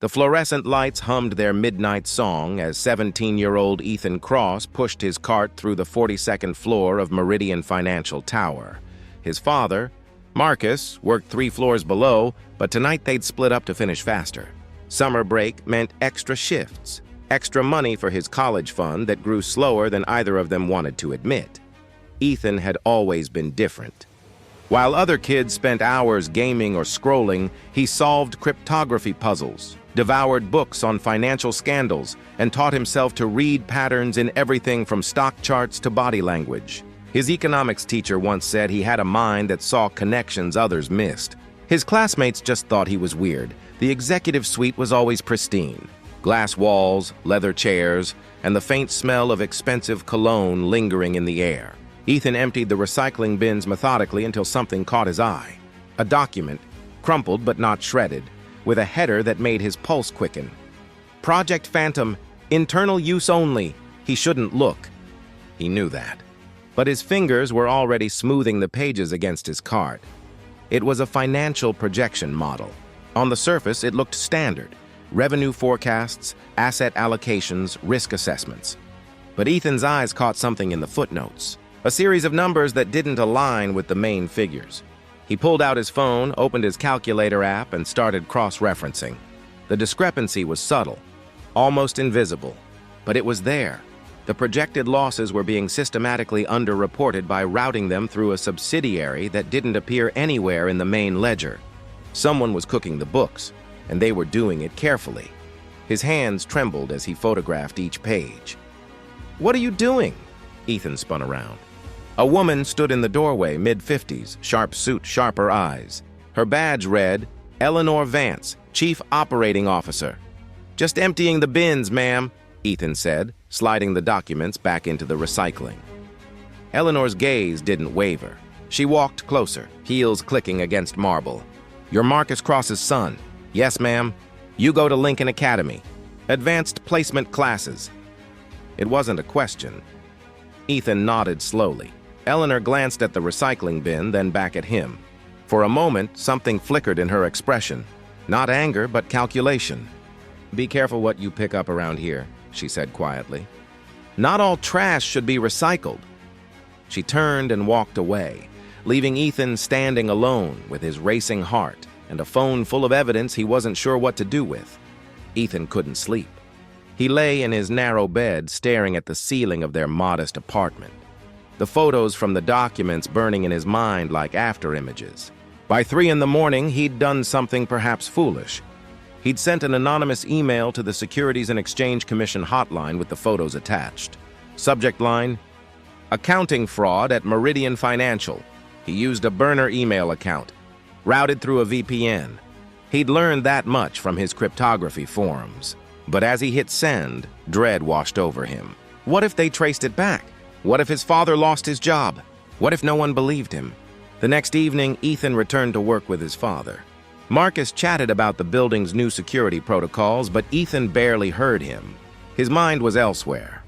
The fluorescent lights hummed their midnight song as 17-year-old Ethan Cross pushed his cart through the 42nd floor of Meridian Financial Tower. His father, Marcus, worked 3 floors below, but tonight they'd split up to finish faster. Summer break meant extra shifts, extra money for his college fund that grew slower than either of them wanted to admit. Ethan had always been different. While other kids spent hours gaming or scrolling, he solved cryptography puzzles, devoured books on financial scandals, and taught himself to read patterns in everything from stock charts to body language. His economics teacher once said he had a mind that saw connections others missed. His classmates just thought he was weird. The executive suite was always pristine. Glass walls, leather chairs, and the faint smell of expensive cologne lingering in the air. Ethan emptied the recycling bins methodically until something caught his eye. A document, crumpled but not shredded, with a header that made his pulse quicken. Project Phantom, internal use only. He shouldn't look. He knew that. But his fingers were already smoothing the pages against his card. It was a financial projection model. On the surface, it looked standard. Revenue forecasts, asset allocations, risk assessments. But Ethan's eyes caught something in the footnotes. A series of numbers that didn't align with the main figures. He pulled out his phone, opened his calculator app, and started cross-referencing. The discrepancy was subtle, almost invisible, but it was there. The projected losses were being systematically underreported by routing them through a subsidiary that didn't appear anywhere in the main ledger. Someone was cooking the books, and they were doing it carefully. His hands trembled as he photographed each page. "What are you doing?" Ethan spun around. A woman stood in the doorway, mid-50s, sharp suit, sharper eyes. Her badge read, Eleanor Vance, Chief Operating Officer. "Just emptying the bins, ma'am," Ethan said, sliding the documents back into the recycling. Eleanor's gaze didn't waver. She walked closer, heels clicking against marble. "You're Marcus Cross's son." "Yes, ma'am." "You go to Lincoln Academy. Advanced placement classes." It wasn't a question. Ethan nodded slowly. Eleanor glanced at the recycling bin, then back at him. For a moment, something flickered in her expression. Not anger, but calculation. "Be careful what you pick up around here," she said quietly. "Not all trash should be recycled." She turned and walked away, leaving Ethan standing alone with his racing heart and a phone full of evidence he wasn't sure what to do with. Ethan couldn't sleep. He lay in his narrow bed, staring at the ceiling of their modest apartment. The photos from the documents burning in his mind like after-images. By 3 in the morning, he'd done something perhaps foolish. He'd sent an anonymous email to the Securities and Exchange Commission hotline with the photos attached. Subject line, "Accounting fraud at Meridian Financial." He used a burner email account, routed through a VPN. He'd learned that much from his cryptography forums. But as he hit send, dread washed over him. What if they traced it back? What if his father lost his job? What if no one believed him? The next evening, Ethan returned to work with his father. Marcus chatted about the building's new security protocols, but Ethan barely heard him. His mind was elsewhere.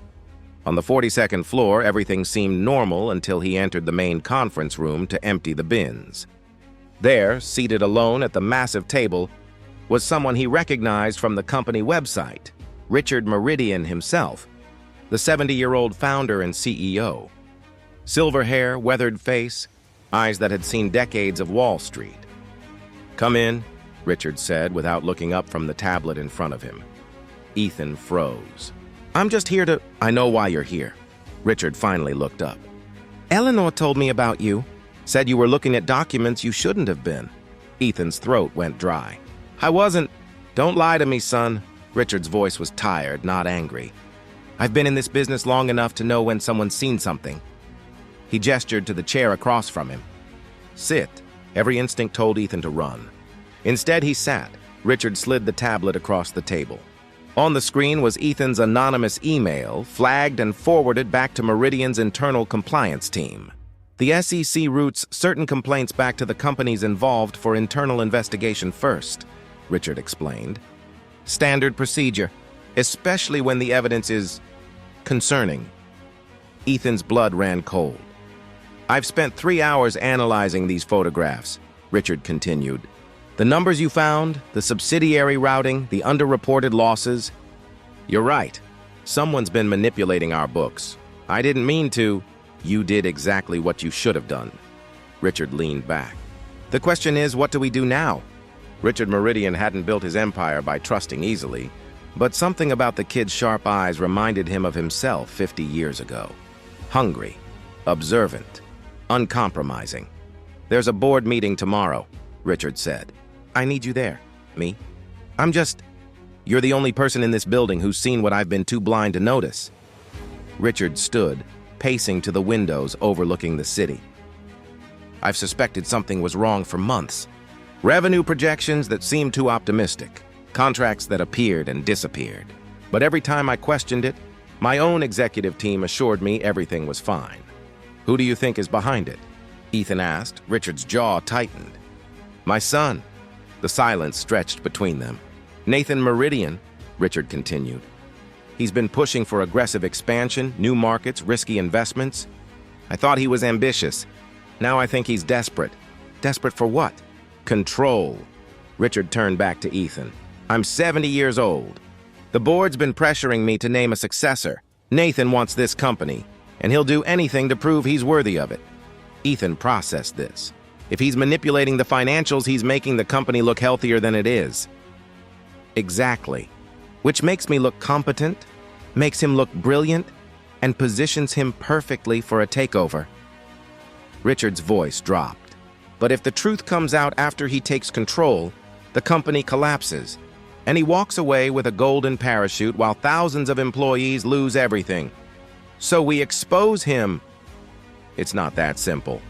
On the 42nd floor, everything seemed normal until he entered the main conference room to empty the bins. There, seated alone at the massive table, was someone he recognized from the company website, Richard Meridian himself, the 70-year-old founder and CEO. Silver hair, weathered face, eyes that had seen decades of Wall Street. "Come in," Richard said without looking up from the tablet in front of him. Ethan froze. "I'm just here to—" "I know why you're here." Richard finally looked up. "Eleanor told me about you. Said you were looking at documents you shouldn't have been." Ethan's throat went dry. "I wasn't." "Don't lie to me, son." Richard's voice was tired, not angry. "I've been in this business long enough to know when someone's seen something." He gestured to the chair across from him. "Sit." Every instinct told Ethan to run. Instead, he sat. Richard slid the tablet across the table. On the screen was Ethan's anonymous email, flagged and forwarded back to Meridian's internal compliance team. The SEC routes certain complaints back to the companies involved for internal investigation first, Richard explained. "Standard procedure, especially when the evidence is concerning." Ethan's blood ran cold. "I've spent 3 hours analyzing these photographs," Richard continued. The numbers you found, the subsidiary routing, the underreported losses. You're right. Someone's been manipulating our books. I didn't mean to. You did exactly what you should have done. Richard leaned back. The question is, what do we do now? Richard Meridian hadn't built his empire by trusting easily, but something about the kid's sharp eyes reminded him of himself 50 years ago. Hungry, observant, uncompromising. There's a board meeting tomorrow, Richard said. I need you there. Me? You're the only person in this building who's seen what I've been too blind to notice. Richard stood, pacing to the windows overlooking the city. I've suspected something was wrong for months. Revenue projections that seemed too optimistic. Contracts that appeared and disappeared. But every time I questioned it, my own executive team assured me everything was fine. Who do you think is behind it? Ethan asked. Richard's jaw tightened. My son. The silence stretched between them. Nathan Meridian, Richard continued. He's been pushing for aggressive expansion, new markets, risky investments. I thought he was ambitious. Now I think he's desperate. Desperate for what? Control. Richard turned back to Ethan. I'm 70 years old. The board's been pressuring me to name a successor. Nathan wants this company, and he'll do anything to prove he's worthy of it. Ethan processed this. If he's manipulating the financials, he's making the company look healthier than it is. Exactly. Which makes me look competent, makes him look brilliant, and positions him perfectly for a takeover. Richard's voice dropped. But if the truth comes out after he takes control, the company collapses, and he walks away with a golden parachute while thousands of employees lose everything. So we expose him. It's not that simple.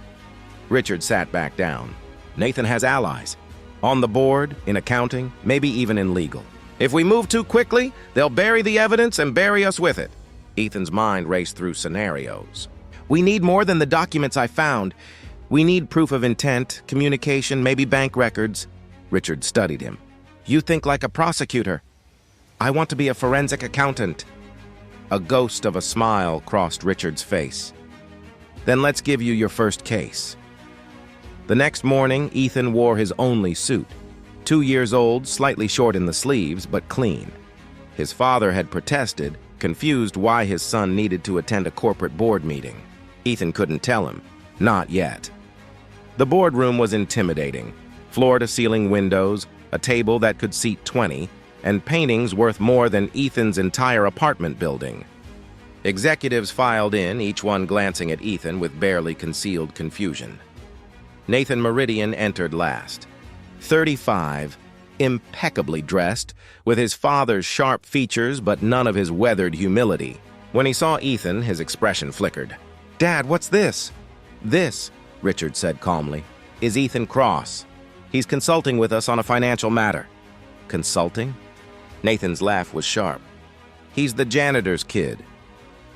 Richard sat back down. Nathan has allies. On the board, in accounting, maybe even in legal. If we move too quickly, they'll bury the evidence and bury us with it. Ethan's mind raced through scenarios. We need more than the documents I found. We need proof of intent, communication, maybe bank records. Richard studied him. You think like a prosecutor. I want to be a forensic accountant. A ghost of a smile crossed Richard's face. Then let's give you your first case. The next morning, Ethan wore his only suit. 2 years old, slightly short in the sleeves, but clean. His father had protested, confused why his son needed to attend a corporate board meeting. Ethan couldn't tell him. Not yet. The boardroom was intimidating. Floor-to-ceiling windows, a table that could seat 20, and paintings worth more than Ethan's entire apartment building. Executives filed in, each one glancing at Ethan with barely concealed confusion. Nathan Meridian entered last. 35, impeccably dressed, with his father's sharp features but none of his weathered humility. When he saw Ethan, his expression flickered. Dad, what's this? This, Richard said calmly, is Ethan Cross. He's consulting with us on a financial matter. Consulting? Nathan's laugh was sharp. He's the janitor's kid.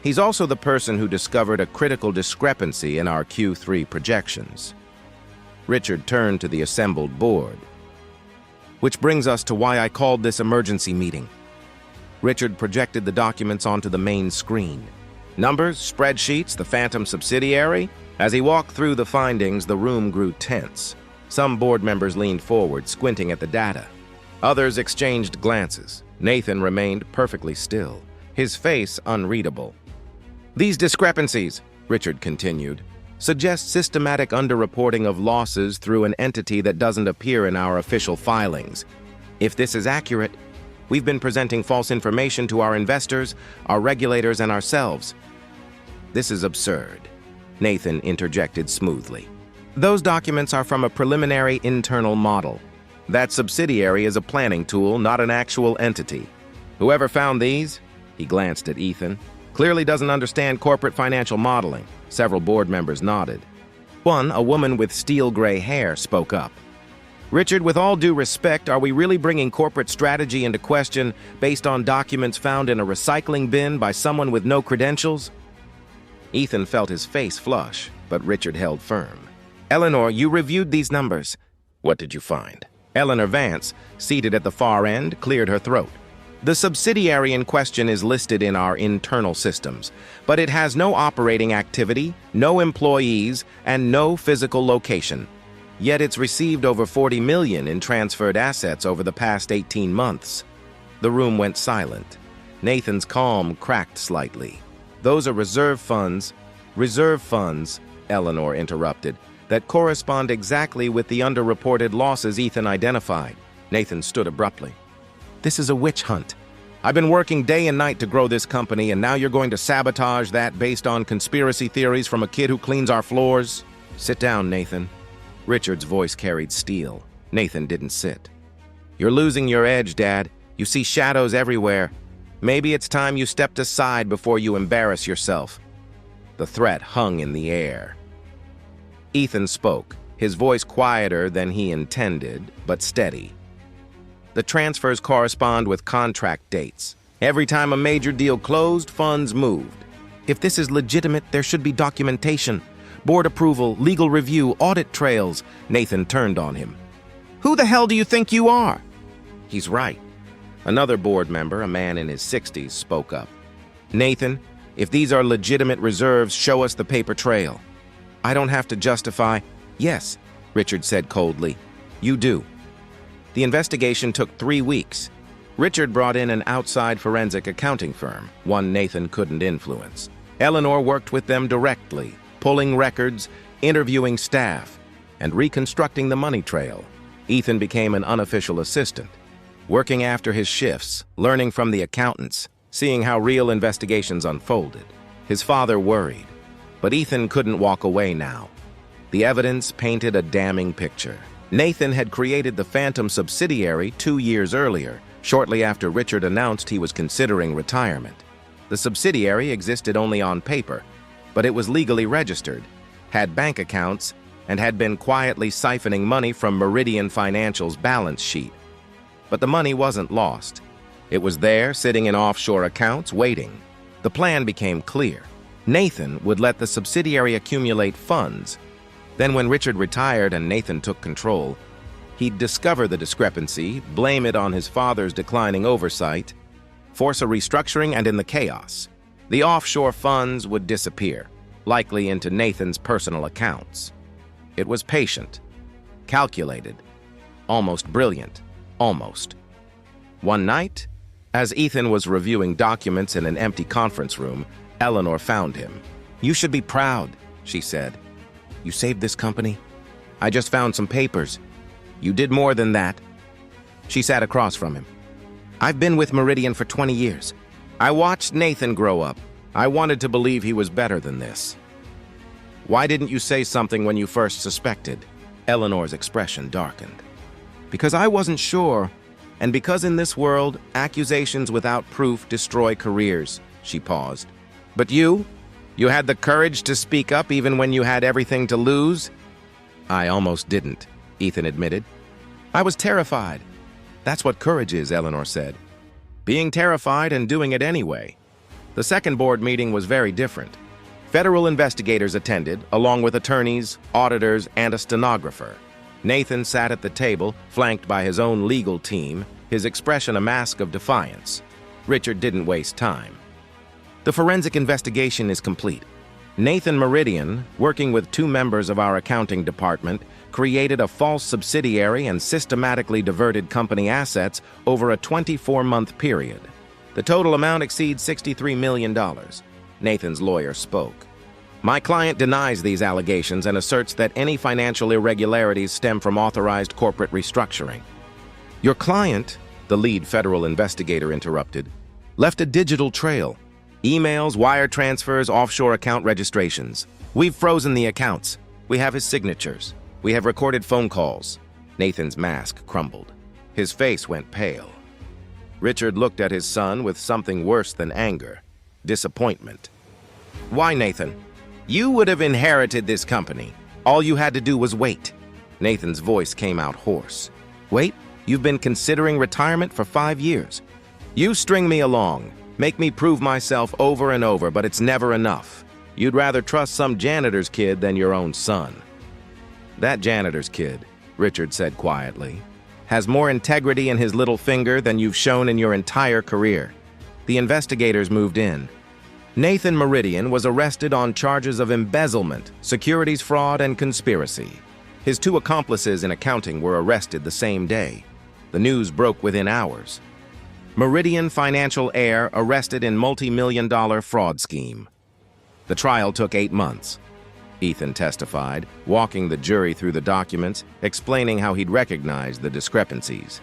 He's also the person who discovered a critical discrepancy in our Q3 projections. Richard turned to the assembled board. Which brings us to why I called this emergency meeting. Richard projected the documents onto the main screen. Numbers, spreadsheets, the phantom subsidiary. As he walked through the findings, the room grew tense. Some board members leaned forward, squinting at the data. Others exchanged glances. Nathan remained perfectly still, his face unreadable. These discrepancies, Richard continued, suggest systematic underreporting of losses through an entity that doesn't appear in our official filings. If this is accurate, we've been presenting false information to our investors, our regulators, and ourselves. This is absurd, Nathan interjected smoothly. Those documents are from a preliminary internal model. That subsidiary is a planning tool, not an actual entity. Whoever found these, he glanced at Ethan, clearly doesn't understand corporate financial modeling. Several board members nodded. One, a woman with steel gray hair, spoke up. Richard, with all due respect, are we really bringing corporate strategy into question based on documents found in a recycling bin by someone with no credentials? Ethan felt his face flush, but Richard held firm. Eleanor, you reviewed these numbers. What did you find? Eleanor Vance, seated at the far end, cleared her throat. The subsidiary in question is listed in our internal systems, but it has no operating activity, no employees, and no physical location. Yet it's received over $40 million in transferred assets over the past 18 months. The room went silent. Nathan's calm cracked slightly. Those are reserve funds, Eleanor interrupted, that correspond exactly with the underreported losses Ethan identified. Nathan stood abruptly. This is a witch hunt. I've been working day and night to grow this company, and now you're going to sabotage that based on conspiracy theories from a kid who cleans our floors? Sit down, Nathan. Richard's voice carried steel. Nathan didn't sit. You're losing your edge, Dad. You see shadows everywhere. Maybe it's time you stepped aside before you embarrass yourself. The threat hung in the air. Ethan spoke, his voice quieter than he intended, but steady. The transfers correspond with contract dates. Every time a major deal closed, funds moved. If this is legitimate, there should be documentation. Board approval, legal review, audit trails. Nathan turned on him. Who the hell do you think you are? He's right. Another board member, a man in his 60s, spoke up. Nathan, if these are legitimate reserves, show us the paper trail. I don't have to justify. Yes, Richard said coldly. You do. The investigation took 3 weeks. Richard brought in an outside forensic accounting firm, one Nathan couldn't influence. Eleanor worked with them directly, pulling records, interviewing staff, and reconstructing the money trail. Ethan became an unofficial assistant, working after his shifts, learning from the accountants, seeing how real investigations unfolded. His father worried, but Ethan couldn't walk away now. The evidence painted a damning picture. Nathan had created the Phantom subsidiary 2 years earlier, shortly after Richard announced he was considering retirement. The subsidiary existed only on paper, but it was legally registered, had bank accounts, and had been quietly siphoning money from Meridian Financial's balance sheet. But the money wasn't lost. It was there, sitting in offshore accounts, waiting. The plan became clear. Nathan would let the subsidiary accumulate funds. Then when Richard retired and Nathan took control, he'd discover the discrepancy, blame it on his father's declining oversight, force a restructuring, and in the chaos, the offshore funds would disappear, likely into Nathan's personal accounts. It was patient, calculated, almost brilliant, almost. One night, as Ethan was reviewing documents in an empty conference room, Eleanor found him. You should be proud, she said. You saved this company? I just found some papers. You did more than that. She sat across from him. I've been with Meridian for 20 years. I watched Nathan grow up. I wanted to believe he was better than this. Why didn't you say something when you first suspected? Eleanor's expression darkened. Because I wasn't sure, and because in this world, accusations without proof destroy careers, she paused. But you had the courage to speak up even when you had everything to lose? I almost didn't, Ethan admitted. I was terrified. That's what courage is, Eleanor said. Being terrified and doing it anyway. The second board meeting was very different. Federal investigators attended, along with attorneys, auditors, and a stenographer. Nathan sat at the table, flanked by his own legal team, his expression a mask of defiance. Richard didn't waste time. The forensic investigation is complete. Nathan Meridian, working with 2 members of our accounting department, created a false subsidiary and systematically diverted company assets over a 24-month period. The total amount exceeds $63 million. Nathan's lawyer spoke. My client denies these allegations and asserts that any financial irregularities stem from authorized corporate restructuring. Your client, the lead federal investigator interrupted, left a digital trail. Emails, wire transfers, offshore account registrations. We've frozen the accounts. We have his signatures. We have recorded phone calls. Nathan's mask crumbled. His face went pale. Richard looked at his son with something worse than anger, disappointment. Why, Nathan? You would have inherited this company. All you had to do was wait. Nathan's voice came out hoarse. Wait? You've been considering retirement for 5 years. You string me along. Make me prove myself over and over, but it's never enough. You'd rather trust some janitor's kid than your own son. That janitor's kid, Richard said quietly, has more integrity in his little finger than you've shown in your entire career. The investigators moved in. Nathan Meridian was arrested on charges of embezzlement, securities fraud, and conspiracy. His two accomplices in accounting were arrested the same day. The news broke within hours. Meridian Financial heir arrested in multi-million-dollar fraud scheme. The trial took 8 months. Ethan testified, walking the jury through the documents, explaining how he'd recognized the discrepancies.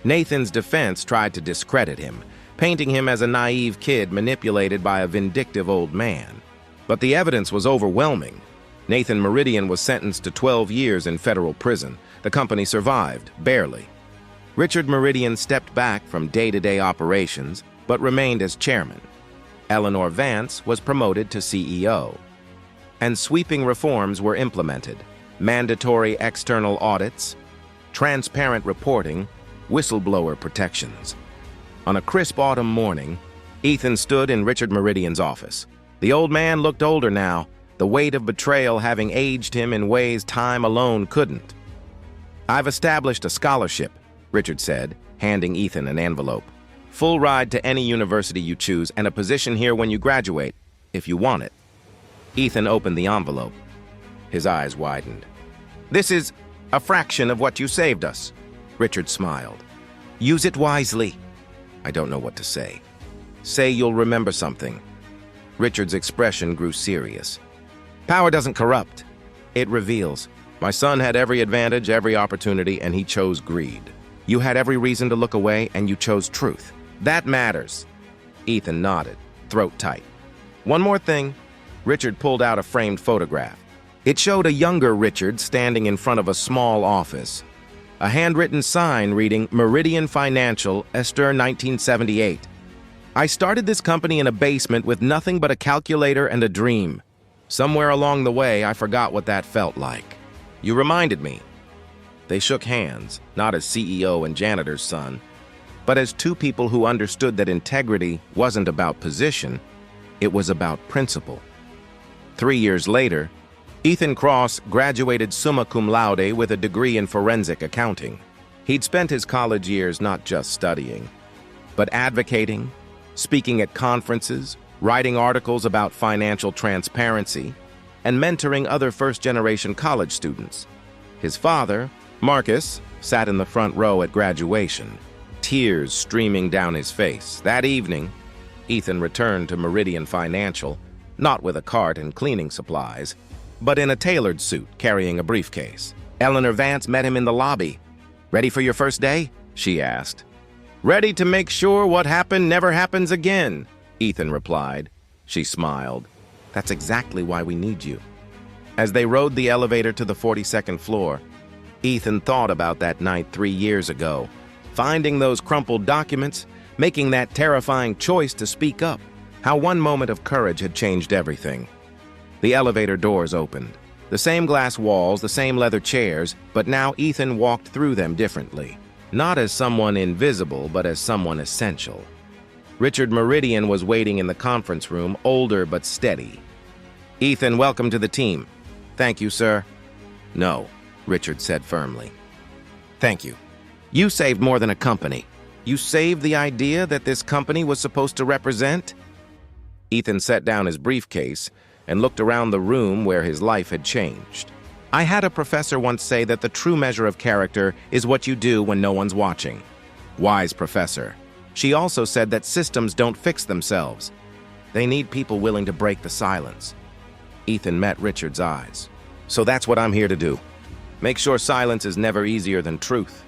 Nathan's defense tried to discredit him, painting him as a naive kid manipulated by a vindictive old man. But the evidence was overwhelming. Nathan Meridian was sentenced to 12 years in federal prison. The company survived, barely. Richard Meridian stepped back from day-to-day operations, but remained as chairman. Eleanor Vance was promoted to CEO. And sweeping reforms were implemented: mandatory external audits, transparent reporting, whistleblower protections. On a crisp autumn morning, Ethan stood in Richard Meridian's office. The old man looked older now, the weight of betrayal having aged him in ways time alone couldn't. "I've established a scholarship," Richard said, handing Ethan an envelope. "Full ride to any university you choose and a position here when you graduate, if you want it." Ethan opened the envelope. His eyes widened. "This is a fraction of what you saved us," Richard smiled. "Use it wisely." "I don't know what to say." "Say you'll remember something." Richard's expression grew serious. "Power doesn't corrupt. It reveals. My son had every advantage, every opportunity, and he chose greed. You had every reason to look away, and you chose truth. That matters." Ethan nodded, throat tight. "One more thing." Richard pulled out a framed photograph. It showed a younger Richard standing in front of a small office. A handwritten sign reading, "Meridian Financial, Esther 1978. I started this company in a basement with nothing but a calculator and a dream. Somewhere along the way, I forgot what that felt like. You reminded me." They shook hands, not as CEO and janitor's son, but as two people who understood that integrity wasn't about position, it was about principle. 3 years later, Ethan Cross graduated summa cum laude with a degree in forensic accounting. He'd spent his college years not just studying, but advocating, speaking at conferences, writing articles about financial transparency, and mentoring other first-generation college students. His father, Marcus, sat in the front row at graduation, tears streaming down his face. That evening, Ethan returned to Meridian Financial, not with a cart and cleaning supplies, but in a tailored suit carrying a briefcase. Eleanor Vance met him in the lobby. "Ready for your first day?" she asked. "Ready to make sure what happened never happens again," Ethan replied. She smiled. "That's exactly why we need you." As they rode the elevator to the 42nd floor, Ethan thought about that night 3 years ago, finding those crumpled documents, making that terrifying choice to speak up, how one moment of courage had changed everything. The elevator doors opened. The same glass walls, the same leather chairs, but now Ethan walked through them differently. Not as someone invisible, but as someone essential. Richard Meridian was waiting in the conference room, older but steady. "Ethan, welcome to the team." "Thank you, sir." "No," Richard said firmly. "Thank you. You saved more than a company. You saved the idea that this company was supposed to represent." Ethan set down his briefcase and looked around the room where his life had changed. "I had a professor once say that the true measure of character is what you do when no one's watching." Wise professor. She also said that systems don't fix themselves. They need people willing to break the silence. Ethan met Richard's eyes. "So that's what I'm here to do. Make sure silence is never easier than truth."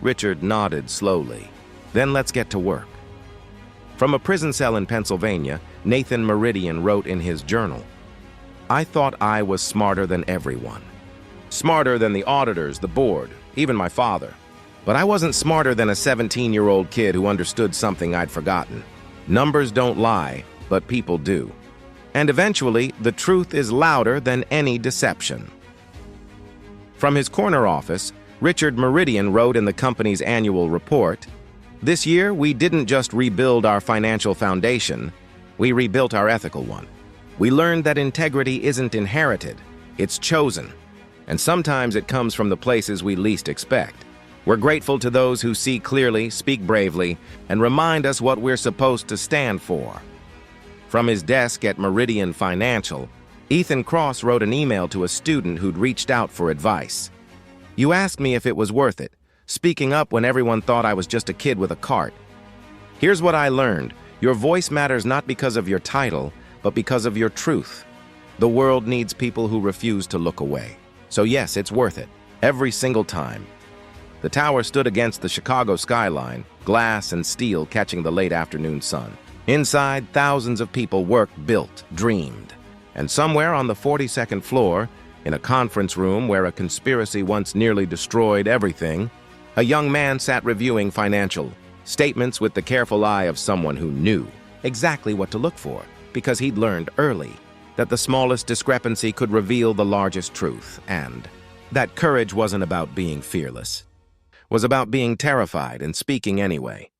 Richard nodded slowly. "Then let's get to work." From a prison cell in Pennsylvania, Nathan Meridian wrote in his journal, "I thought I was smarter than everyone. Smarter than the auditors, the board, even my father. But I wasn't smarter than a 17-year-old kid who understood something I'd forgotten. Numbers don't lie, but people do. And eventually, the truth is louder than any deception." From his corner office, Richard Meridian wrote in the company's annual report, "This year, we didn't just rebuild our financial foundation, we rebuilt our ethical one. We learned that integrity isn't inherited, it's chosen. And sometimes it comes from the places we least expect. We're grateful to those who see clearly, speak bravely, and remind us what we're supposed to stand for." From his desk at Meridian Financial, Ethan Cross wrote an email to a student who'd reached out for advice. "You asked me if it was worth it, speaking up when everyone thought I was just a kid with a cart. Here's what I learned. Your voice matters not because of your title, but because of your truth. The world needs people who refuse to look away. So yes, it's worth it. Every single time." The tower stood against the Chicago skyline, glass and steel catching the late afternoon sun. Inside, thousands of people worked, built, dreamed. And somewhere on the 42nd floor, in a conference room where a conspiracy once nearly destroyed everything, a young man sat reviewing financial statements with the careful eye of someone who knew exactly what to look for, because he'd learned early that the smallest discrepancy could reveal the largest truth, and that courage wasn't about being fearless. Was about being terrified and speaking anyway.